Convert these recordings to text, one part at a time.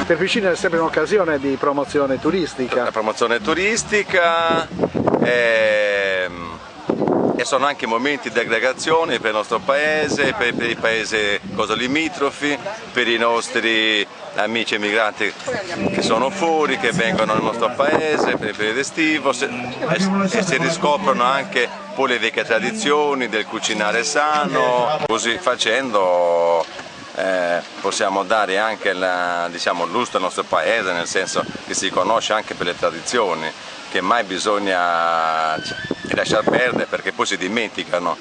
Terpicina è sempre un'occasione di promozione turistica. La promozione turistica e sono anche momenti di aggregazione per il nostro paese, per i paesi limitrofi, per i nostri amici emigranti che sono fuori, che vengono nel nostro paese per il periodo estivo e si riscoprono anche poi le vecchie tradizioni del cucinare sano. Così facendo possiamo dare anche il lustro al nostro paese, nel senso che si conosce anche per le tradizioni, che mai bisogna lasciar perdere perché poi si dimenticano.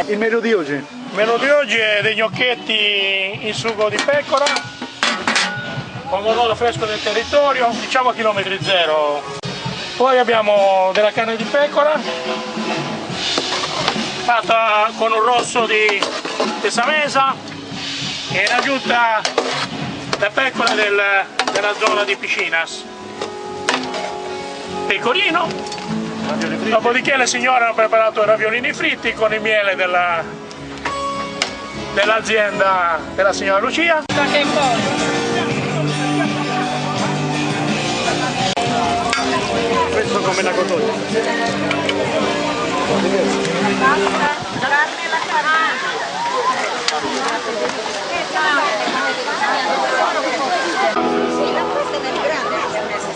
Il menù di oggi? Il menù di oggi è dei gnocchetti in sugo di pecora, pomodoro fresco del territorio, diciamo a chilometri zero. Poi abbiamo della carne di pecora, fatta con un rosso di tesamesa e in aggiunta la pecora della zona di Piscinas. Pecorino, dopodiché le signore hanno preparato i raviolini fritti con il miele dell'azienda della signora Lucia. Questo come una cotogna.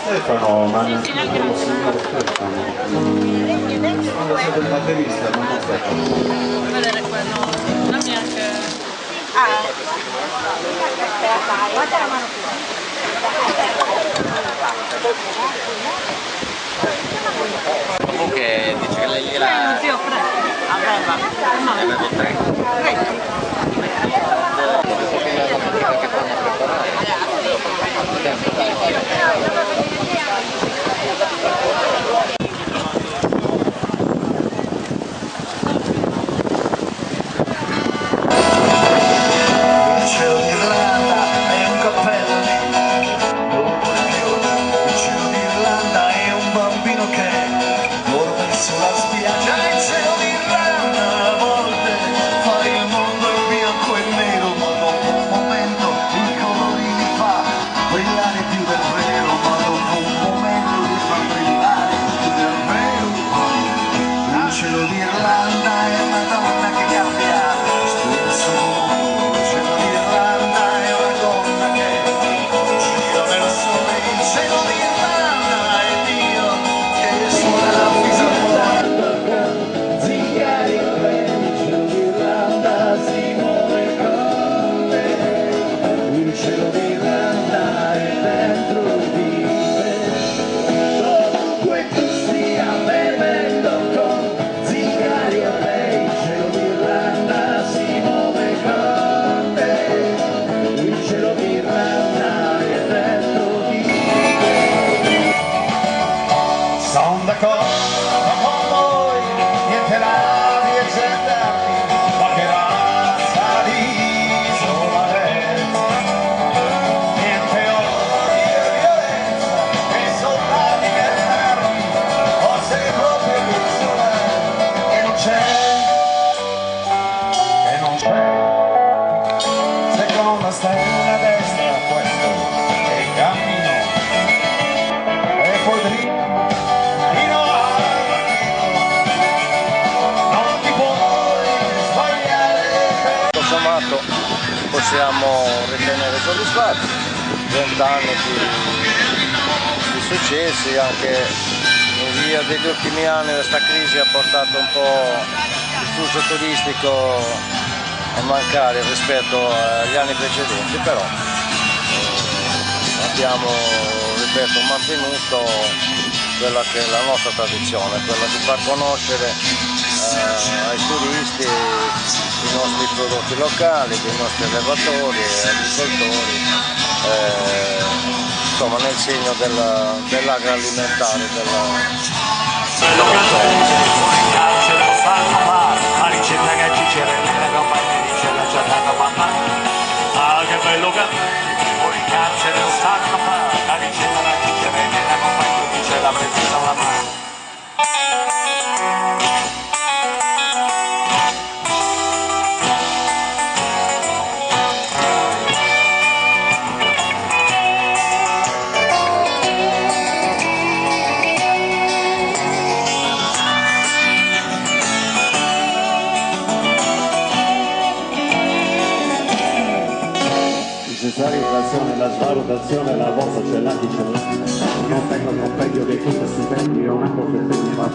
Stefano, ma non è stato il batterista, non è Stefano. Vedere quello, la mia che... Comunque dice che lei gliela... zio, Ne avevo tre. Possiamo ritenere soddisfatti, 20 anni di successi, anche in via degli ultimi anni questa crisi ha portato un po' il flusso turistico a mancare rispetto agli anni precedenti, però abbiamo, ripeto, mantenuto quella che è la nostra tradizione, quella di far conoscere ai turisti i nostri prodotti locali, dei nostri allevatori e agricoltori, insomma nel segno dell'agroalimentare. La riflessione, la svalutazione, la volta c'è la chi ce l'ha. Non tengo il compendio dei tutti stipendi, è una cosa che mi fa.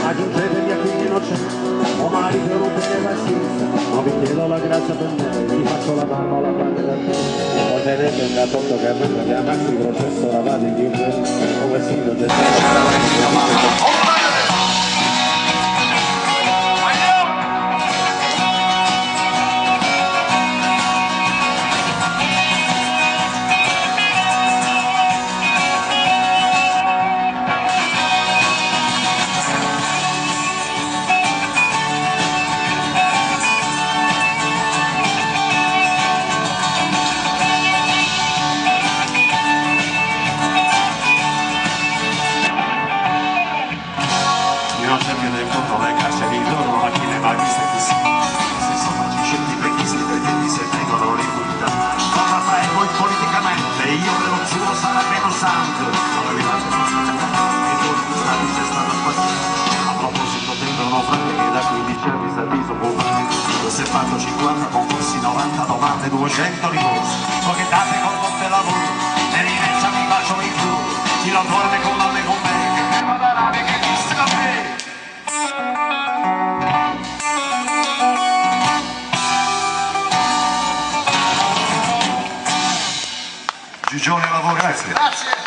Aggiungetevi a qui innocenti, o marito non teneva assista, non vi chiedo la grazia per me, vi faccio la mano alla parte del te. Potrebbe un rapporto che avrebbe da maxi processo lavati in chiunque, o vestito del se fanno 50 concorsi, 90 domande, 200 ricorsi, poi che date con tutte lavoro, e rinezza mi faccio il culo, chi lo duerme con me con me, che me va da rame che disse a me. Gigione lavoro, grazie.